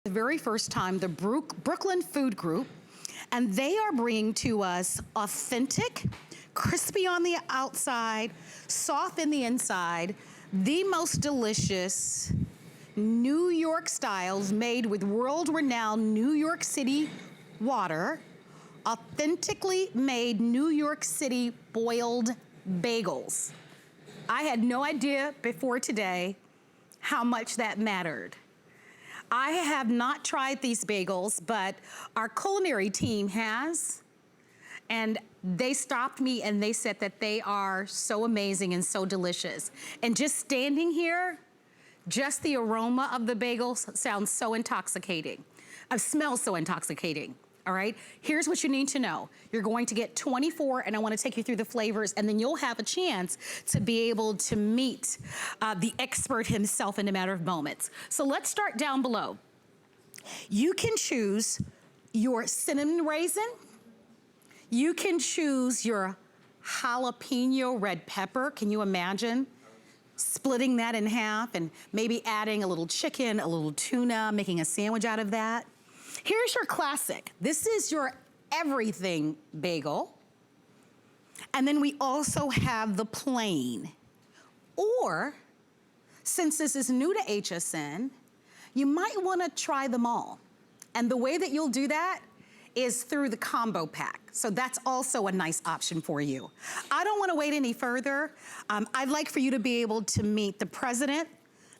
The very first time, the Brooklyn Food Group, and they are bringing to us authentic, crispy on the outside, soft in the inside, the most delicious New York styles made with world-renowned New York City water, authentically made New York City boiled bagels. I had no idea before today how much that mattered. I have not tried these bagels, but our culinary team has, and they stopped me and they said that they are so amazing and so delicious. And just standing here, just the aroma of the bagels sounds so intoxicating. Smells so intoxicating. All right, here's what you need to know. You're going to get 24, and I want to take you through the flavors, and then you'll have a chance to be able to meet the expert himself in a matter of moments. So let's start down below. You can choose your cinnamon raisin. You can choose your jalapeno red pepper. Can you imagine splitting that in half and maybe adding a little chicken, a little tuna, making a sandwich out of that? Here's your classic. This is your everything bagel. And then we also have the plain. Or, since this is new to HSN, you might wanna try them all. And the way that you'll do that is through the combo pack. So that's also a nice option for you. I don't wanna wait any further. I'd like for you to be able to meet the president,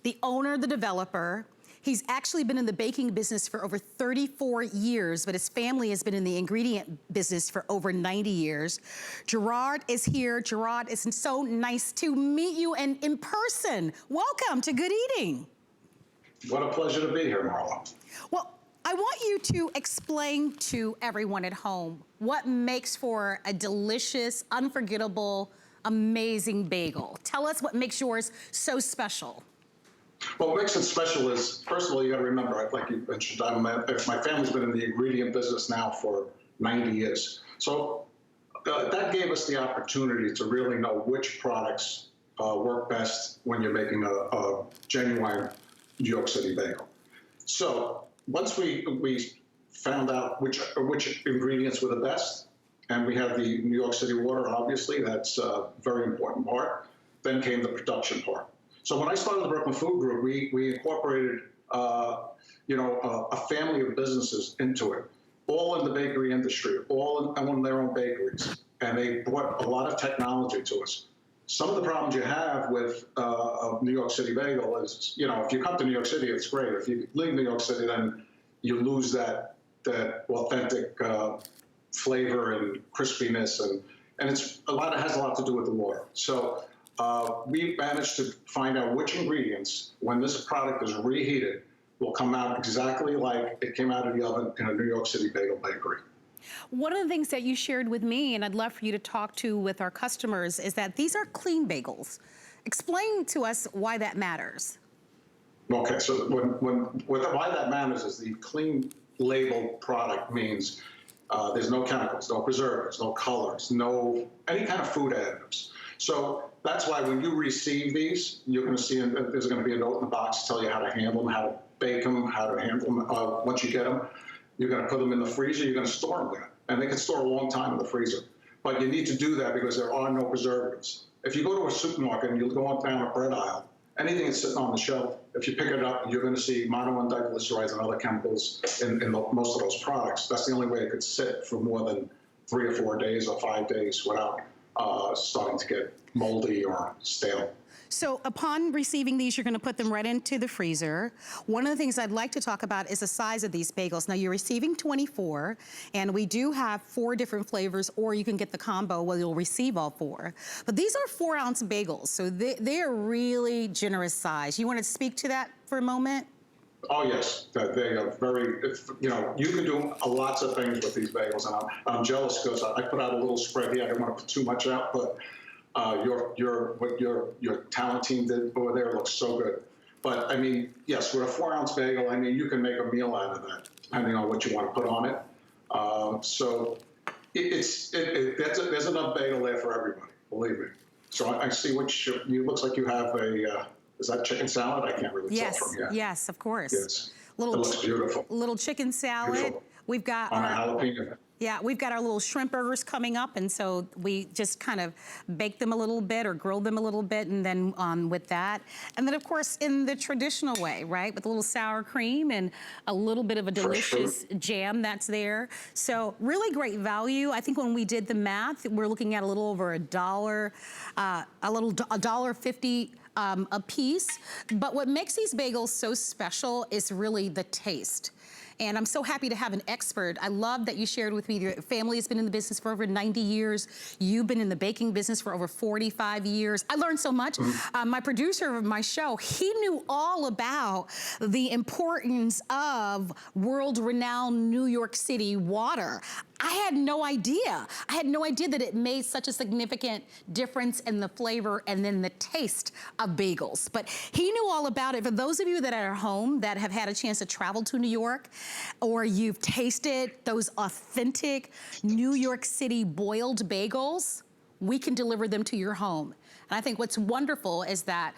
the owner, the developer. He's actually been in the baking business for over 34 years, but his family has been in the ingredient business for over 90 years. Gerard is here. Gerard, it's so nice to meet you and in person. Welcome to Good Eating. What a pleasure to be here, Marla. Well, I want you to explain to everyone at home what makes for a delicious, unforgettable, amazing bagel. Tell us what makes yours so special. Well, what makes it special is, first of all, you got to remember, like you mentioned, my family's been in the ingredient business now for 90 years. So that gave us the opportunity to really know which products work best when you're making a genuine New York City bagel. So once we found out which ingredients were the best, and we had the New York City water, obviously, that's a very important part, then came the production part. So when I started the Brooklyn Food Group, we incorporated, a family of businesses into it, all in the bakery industry, all own their own bakeries, and they brought a lot of technology to us. Some of the problems you have with a New York City bagel is, if you come to New York City, it's great. If you leave New York City, then you lose that authentic flavor and crispiness, and it has a lot to do with the water. So. We managed to find out which ingredients, when this product is reheated, will come out exactly like it came out of the oven in a New York City bagel bakery. One of the things that you shared with me, and I'd love for you to talk to with our customers, is that these are clean bagels. Explain to us why that matters. Okay, so why that matters is the clean label product means there's no chemicals, no preservatives, no colors, no any kind of food additives. So that's why when you receive these, you're going to see there's going to be a note in the box to tell you how to handle them, how to bake them, how to handle them. Once you get them, you're going to put them in the freezer. You're going to store them there, and they can store a long time in the freezer. But you need to do that because there are no preservatives. If you go to a supermarket and you go up down a bread aisle, anything that's sitting on the shelf, if you pick it up, you're going to see monoundicglycerides and other chemicals in most of those products. That's the only way it could sit for more than 3 or 4 days or 5 days without starting to get moldy or stale. So upon receiving these, you're gonna put them right into the freezer. One of the things I'd like to talk about is the size of these bagels. Now you're receiving 24, and we do have 4 different flavors, or you can get the combo where you'll receive all 4. But these are 4-ounce bagels, so they are really generous size. You wanna speak to that for a moment? Oh yes, they are very. You can do lots of things with these bagels, and I'm jealous because I put out a little spread here. I didn't want to put too much out, but what your talent team did over there looks so good. But I mean, yes, with a 4-ounce bagel, I mean, you can make a meal out of that, depending on what you want to put on it. So there's enough bagel there for everybody, believe me. So I see looks like you have a. Is that chicken salad? I can't really tell from here. Yes, of course. Yes. little, It looks beautiful. little chicken salad. Beautiful. We've got On a our, jalapeno. yeah, we've got our little shrimp burgers coming up, and so we just kind of bake them a little bit or grill them a little bit, and then with that. And then, of course, in the traditional way, right, with a little sour cream and a little bit of a delicious jam that's there. So really great value. I think when we did the math, we're looking at a little over $1, $1.50 a piece. But what makes these bagels so special is really the taste. And I'm so happy to have an expert. I love that you shared with me your family has been in the business for over 90 years. You've been in the baking business for over 45 years. I learned so much. My producer of my show, he knew all about the importance of world-renowned New York City water. I had no idea. I had no idea that it made such a significant difference in the flavor and then the taste of bagels. But he knew all about it. For those of you that are at home that have had a chance to travel to New York, or you've tasted those authentic New York City boiled bagels, we can deliver them to your home. And I think what's wonderful is that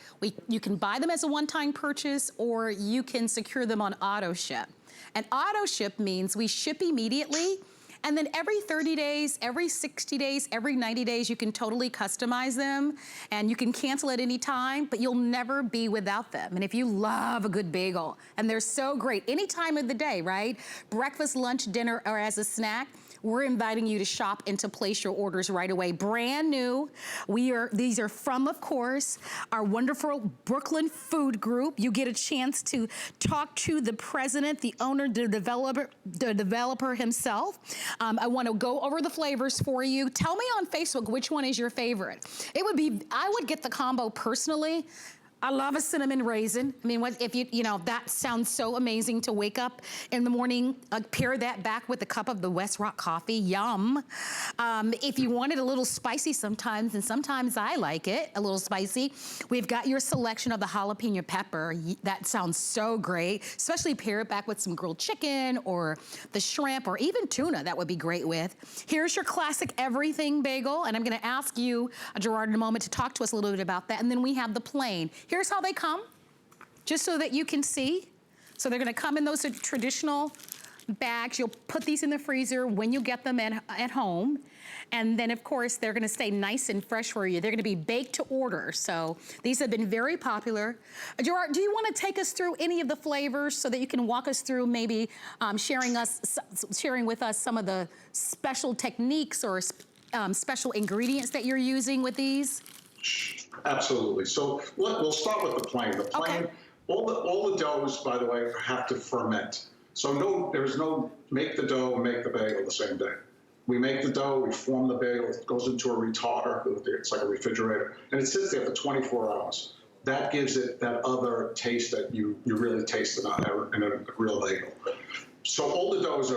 you can buy them as a one-time purchase, or you can secure them on auto ship. And auto ship means we ship immediately, and then every 30 days, every 60 days, every 90 days, you can totally customize them, and you can cancel at any time, but you'll never be without them. And if you love a good bagel, and they're so great any time of the day, right? Breakfast, lunch, dinner, or as a snack, we're inviting you to shop and to place your orders right away. Brand new. These are from, of course, our wonderful Brooklyn Food Group. You get a chance to talk to the president, the owner, the developer himself. I want to go over the flavors for you. Tell me on Facebook which one is your favorite. I would get the combo personally. I love a cinnamon raisin. I mean, if that sounds so amazing to wake up in the morning, pair that back with a cup of the West Rock coffee, yum. If you want it a little spicy sometimes, and sometimes I like it a little spicy, we've got your selection of the jalapeno pepper. That sounds so great, especially pair it back with some grilled chicken or the shrimp or even tuna, that would be great with. Here's your classic everything bagel, and I'm gonna ask you, Gerard, in a moment to talk to us a little bit about that, and then we have the plain. Here's how they come, just so that you can see. So they're gonna come in those traditional bags. You'll put these in the freezer when you get them at home. And then, of course, they're gonna stay nice and fresh for you. They're gonna be baked to order. So these have been very popular. Gerard, do you wanna take us through any of the flavors so that you can walk us through maybe sharing with us some of the special techniques or special ingredients that you're using with these? Absolutely. So we'll start with the plain. The plain, okay. All the doughs, by the way, have to ferment. So there's no make the dough, make the bagel the same day. We make the dough, we form the bagel, it goes into a retarder, it's like a refrigerator, and it sits there for 24 hours. That gives it that other taste that you really taste in a real bagel. So all the doughs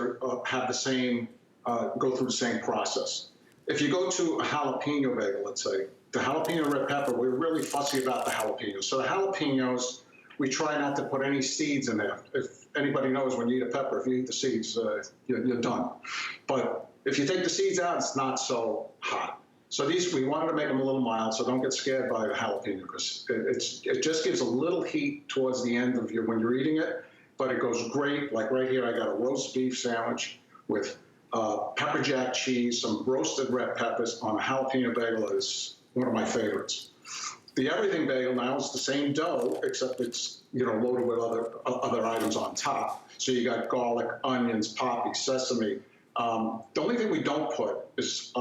have the same, go through the same process. If you go to a jalapeno bagel, let's say, the jalapeno red pepper, we're really fussy about the jalapenos. So the jalapenos, we try not to put any seeds in there. If anybody knows, when you eat a pepper, if you eat the seeds, you're done. But if you take the seeds out, it's not so hot. So we wanted to make them a little mild, so don't get scared by the jalapeno, because it just gives a little heat towards the end of when you're eating it, but it goes great. Like right here, I got a roast beef sandwich with pepper jack cheese, some roasted red peppers on a jalapeno bagel is one of my favorites. The everything bagel now is the same dough, except it's loaded with other items on top. So you got garlic, onions, poppy, sesame. The only thing we don't put is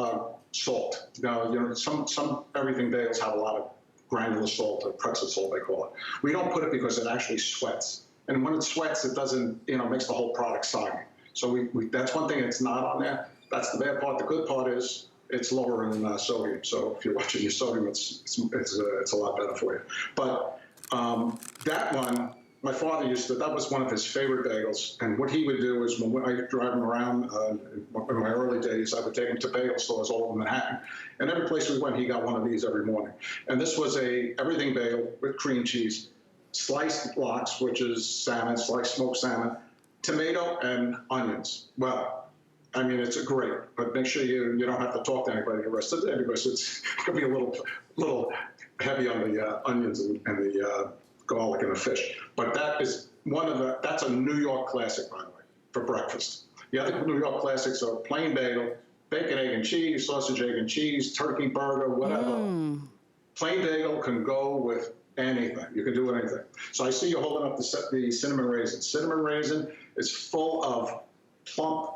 salt. Now, some everything bagels have a lot of granular salt, or pretzel salt they call it. We don't put it because it actually sweats, and when it sweats, it doesn't makes the whole product soggy. So that's one thing that's not on there. That's the bad part. The good part is it's lower in sodium. So if you're watching your sodium, it's a lot better for you. But that one, my father that was one of his favorite bagels. And what he would do is when I drive him around in my early days, I would take him to bagel stores all over Manhattan. And every place we went, he got one of these every morning. And this was a everything bagel with cream cheese, sliced lox, which is salmon, sliced smoked salmon, tomato, and onions. Well, I mean, it's great, but make sure you don't have to talk to anybody the rest of the day, because it's going to be a little heavy on the onions and the garlic and the fish. But that is that's a New York classic, by the way, for breakfast. The other New York classics are plain bagel, bacon, egg, and cheese, sausage, egg, and cheese, turkey burger, whatever. Plain bagel can go with anything. You can do anything. So I see you holding up the cinnamon raisin. Cinnamon raisin is full of plump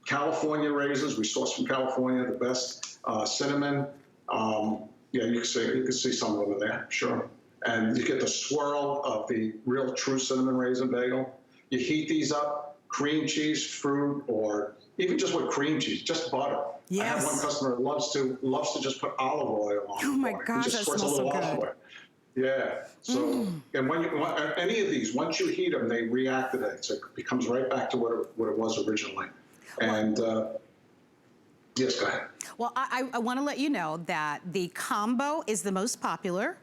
California raisins. We source from California, the best cinnamon. Yeah, you can see some of them in there, sure. And you get the swirl of the real true cinnamon raisin bagel. You heat these up, cream cheese, fruit, or even just with cream cheese, just butter. Yes. I have one customer who loves to just put olive oil on. Oh my gosh, that smells so good. Yeah. So, and when any of these, once you heat them, they reactivate. So it becomes right back to what it was originally. And yes, go ahead. Well, I want to let you know that the combo is the most popular,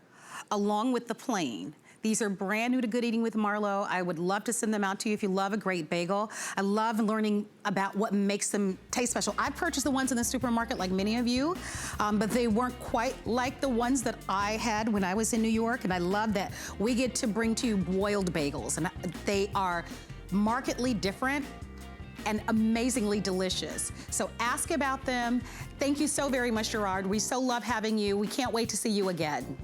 along with the plain. These are brand new to Good Eating with Marlo. I would love to send them out to you if you love a great bagel. I love learning about what makes them taste special. I purchased the ones in the supermarket like many of you, but they weren't quite like the ones that I had when I was in New York, and I love that we get to bring to you boiled bagels, and they are markedly different and amazingly delicious. So ask about them. Thank you so very much, Gerard. We so love having you. We can't wait to see you again.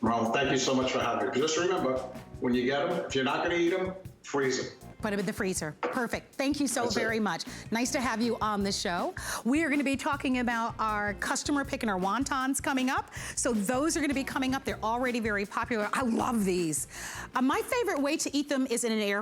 Well, thank you so much for having me. Just remember, when you get them, if you're not going to eat them, freeze them. Put them in the freezer. Perfect. Thank you so very much. Nice to have you on the show. We are going to be talking about our customer pick and our wontons coming up. So those are going to be coming up. They're already very popular. I love these. My favorite way to eat them is in an air